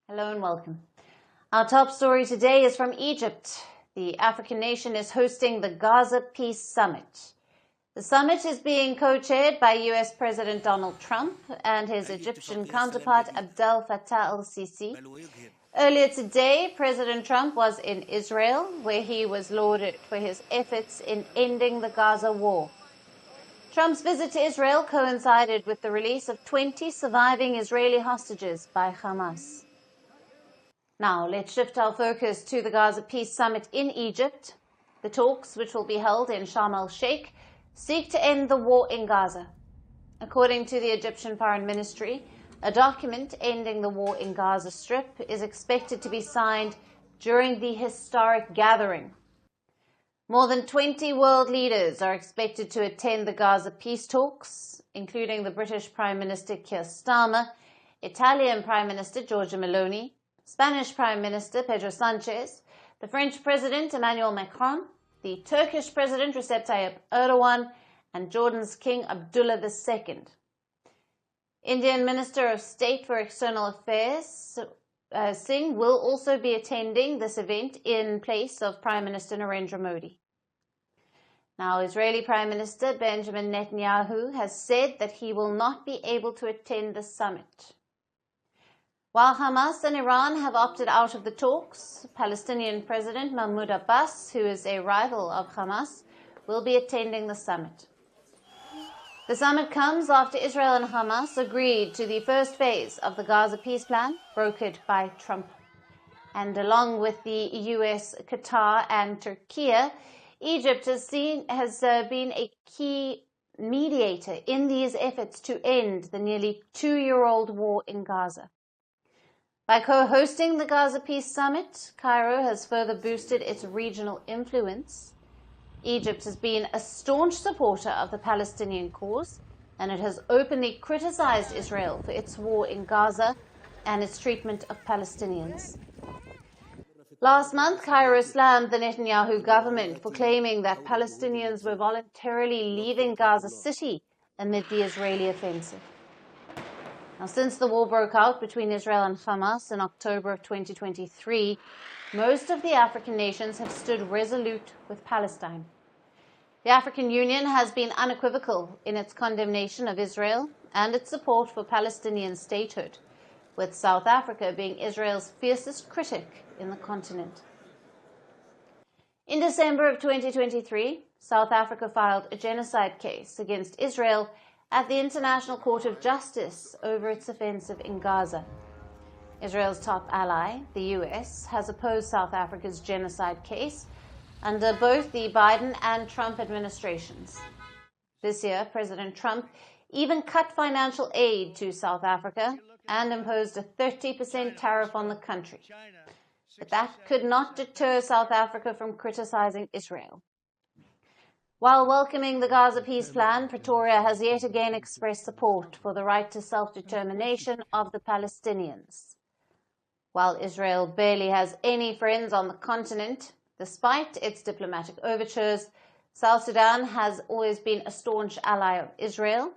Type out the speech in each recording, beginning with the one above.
Hello and welcome. Our top story today is from Egypt. The African nation is hosting the Gaza Peace Summit. The summit is being co-chaired by US President Donald Trump and his Egyptian counterpart Abdel Fattah al-Sisi. Earlier today, President Trump was in Israel, where he was lauded for his efforts in ending the Gaza war. Trump's visit to Israel coincided with the release of 20 surviving Israeli hostages by Hamas. Now, let's shift our focus to the Gaza Peace Summit in Egypt. The talks, which will be held in Sharm el-Sheikh, seek to end the war in Gaza. According to the Egyptian Foreign Ministry, a document ending the war in Gaza Strip is expected to be signed during the historic gathering. More than 20 world leaders are expected to attend the Gaza peace talks, including the British Prime Minister Keir Starmer, Italian Prime Minister Giorgia Meloni, Spanish Prime Minister Pedro Sanchez, the French President Emmanuel Macron, the Turkish President Recep Tayyip Erdogan, and Jordan's King Abdullah II. Indian Minister of State for External Affairs Singh will also be attending this event in place of Prime Minister Narendra Modi. Now, Israeli Prime Minister Benjamin Netanyahu has said that he will not be able to attend the summit. While Hamas and Iran have opted out of the talks, Palestinian President Mahmud Abbas, who is a rival of Hamas, will be attending the summit. The summit comes after Israel and Hamas agreed to the first phase of the Gaza peace plan, brokered by Trump. And along with the US, Qatar, and Turkiye, Egypt has been a key mediator in these efforts to end the nearly two-year-old war in Gaza. By co-hosting the Gaza Peace Summit, Cairo has further boosted its regional influence. Egypt has been a staunch supporter of the Palestinian cause, and it has openly criticized Israel for its war in Gaza and its treatment of Palestinians. Last month, Cairo slammed the Netanyahu government for claiming that Palestinians were voluntarily leaving Gaza City amid the Israeli offensive. Now, since the war broke out between Israel and Hamas in October of 2023, most of the African nations have stood resolute with Palestine. The African Union has been unequivocal in its condemnation of Israel and its support for Palestinian statehood, with South Africa being Israel's fiercest critic in the continent. In December of 2023, South Africa filed a genocide case against Israel at the International Court of Justice over its offensive in Gaza. Israel's top ally, the US, has opposed South Africa's genocide case under both the Biden and Trump administrations. This year, President Trump even cut financial aid to South Africa and imposed a 30% tariff on the country. But that could not deter South Africa from criticizing Israel. While welcoming the Gaza peace plan, Pretoria has yet again expressed support for the right to self-determination of the Palestinians. While Israel barely has any friends on the continent, despite its diplomatic overtures, South Sudan has always been a staunch ally of Israel.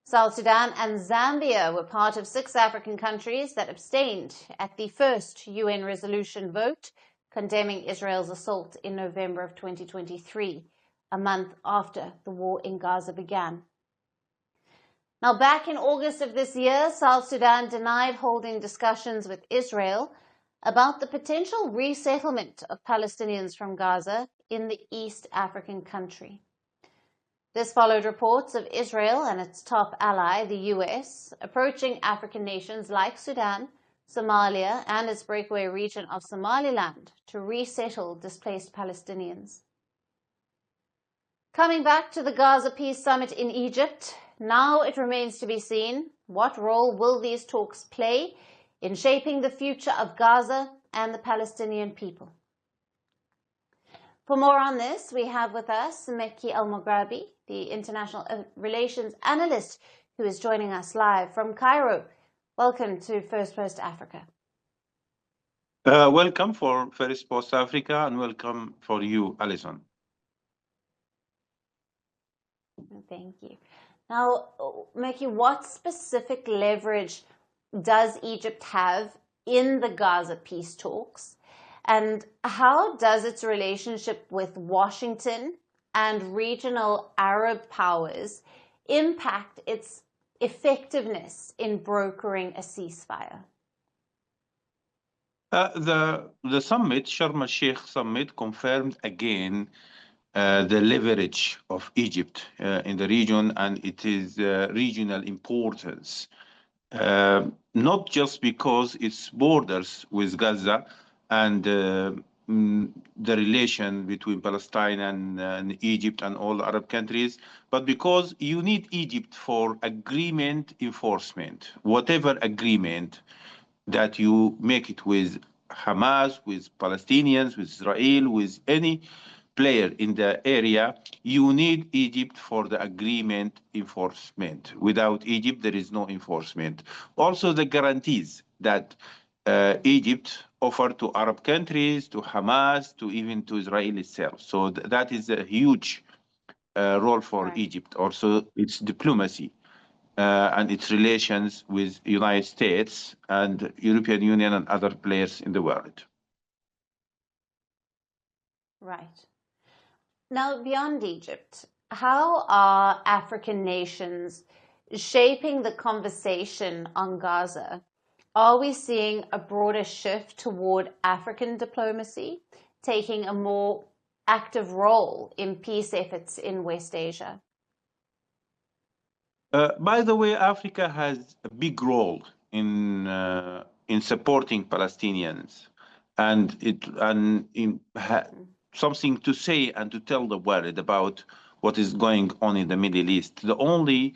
South Sudan and Zambia were part of 6 African countries that abstained at the first UN resolution vote condemning Israel's assault in November of 2023. A month after the war in Gaza began. Now, back in August of this year, South Sudan denied holding discussions with Israel about the potential resettlement of Palestinians from Gaza in the East African country. This followed reports of Israel and its top ally, the US, approaching African nations like Sudan, Somalia, and its breakaway region of Somaliland to resettle displaced Palestinians. Coming back to the Gaza Peace Summit in Egypt, now it remains to be seen what role will these talks play in shaping the future of Gaza and the Palestinian people. For more on this, we have with us Mekki Al-Moghrabi, the international relations analyst, who is joining us live from Cairo. Welcome to Firstpost Africa. Welcome for Firstpost Africa, and welcome for you, Alyson. Thank you. Now, Mekki, what specific leverage does Egypt have in the Gaza peace talks? And how does its relationship with Washington and regional Arab powers impact its effectiveness in brokering a ceasefire? The summit, Sharm el-Sheikh summit, confirmed again the leverage of Egypt in the region and its regional importance. Not just because its borders with Gaza and the relation between Palestine and Egypt and all Arab countries, but because you need Egypt for agreement enforcement. Whatever agreement that you make it with Hamas, with Palestinians, with Israel, with any player in the area, you need Egypt for the agreement enforcement. Without Egypt, there is no enforcement. Also, the guarantees that Egypt offered to Arab countries, to Hamas, to even to Israel itself. So that is a huge role for Egypt. Also, its diplomacy and its relations with United States and European Union and other players in the world. Right. Now, beyond Egypt, how are African nations shaping the conversation on Gaza? Are we seeing a broader shift toward African diplomacy, taking a more active role in peace efforts in West Asia? By the way, Africa has a big role in supporting Palestinians, and something to say and to tell the world about what is going on in the Middle East. The only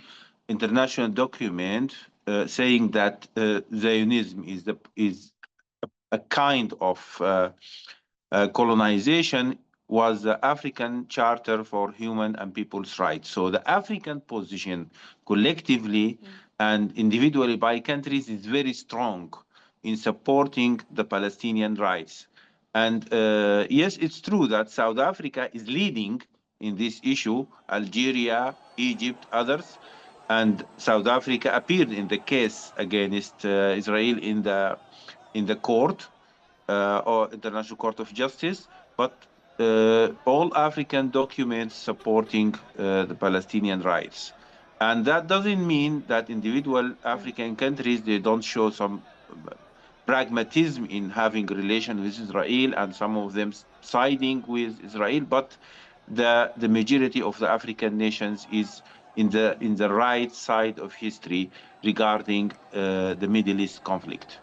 international document saying that Zionism is a kind of colonization was the African Charter for Human and People's Rights. So the African position collectively and individually by countries is very strong in supporting the Palestinian rights. And yes, it's true that South Africa is leading in this issue, Algeria, Egypt, others. And South Africa appeared in the case against Israel in the court, or International Court of Justice, but all African documents supporting the Palestinian rights. And that doesn't mean that individual African countries, they don't show some pragmatism in having a relation with Israel and some of them siding with Israel, but the majority of the African nations is in the right side of history regarding the Middle East conflict.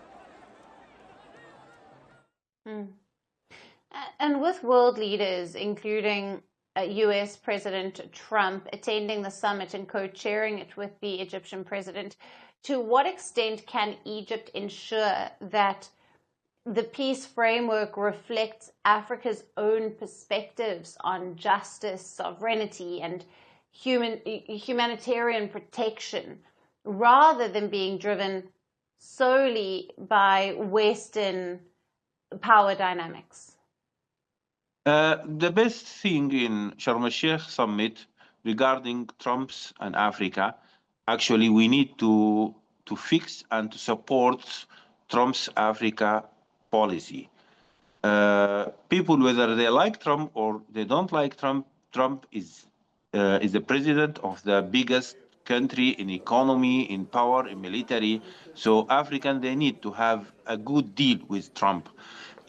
And with world leaders, including US President Trump, attending the summit and co-chairing it with the Egyptian president, to what extent can Egypt ensure that the peace framework reflects Africa's own perspectives on justice, sovereignty, and humanitarian protection, rather than being driven solely by Western power dynamics? The best thing in Sharm el-Sheikh summit regarding Trump's and Africa, actually we need to fix and to support Trump's Africa policy. People, whether they like Trump or they don't like Trump, Trump is the president of the biggest country in economy, in power, in military. So Africans, they need to have a good deal with Trump.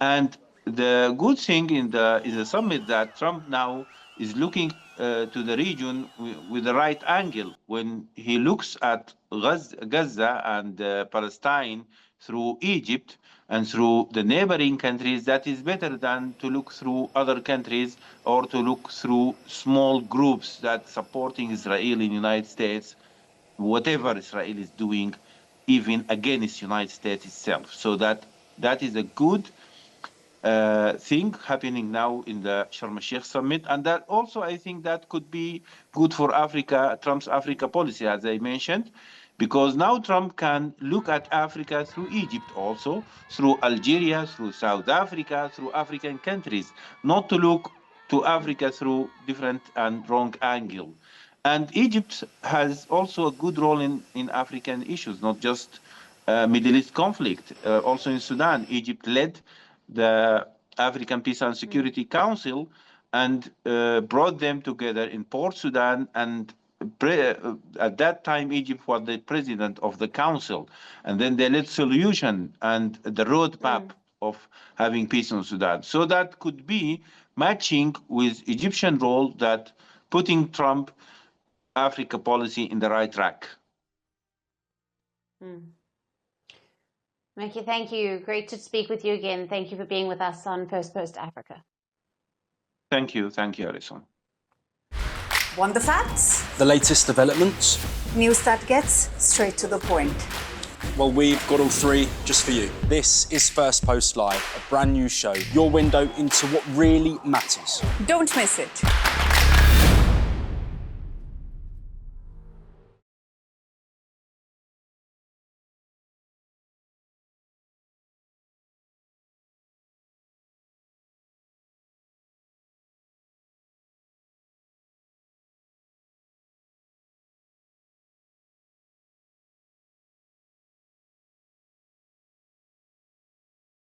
And the good thing in the summit that Trump now is looking to the region with the right angle. When he looks at Gaza and Palestine through Egypt and through the neighboring countries, that is better than to look through other countries or to look through small groups that supporting Israel in the United States, whatever Israel is doing, even against the United States itself. So that is a good thing happening now in the Sharm el-Sheikh summit, and that also I think that could be good for Africa, Trump's Africa policy, as I mentioned, because now Trump can look at Africa through Egypt also, through Algeria, through South Africa, through African countries, not to look to Africa through different and wrong angle. And Egypt has also a good role in African issues, not just Middle East conflict. Also in Sudan, Egypt led the African Peace and Security Council and brought them together in Port Sudan, and at that time Egypt was the president of the council, and then they led solution and the roadmap of having peace in Sudan. So that could be matching with Egyptian role, that putting Trump Africa policy in the right track. Mickey, thank you. Great to speak with you again. Thank you for being with us on Firstpost Africa. Thank you, Alyson. Want the facts? The latest developments? News that gets straight to the point. Well, we've got all three just for you. This is Firstpost Live, a brand new show, your window into what really matters. Don't miss it.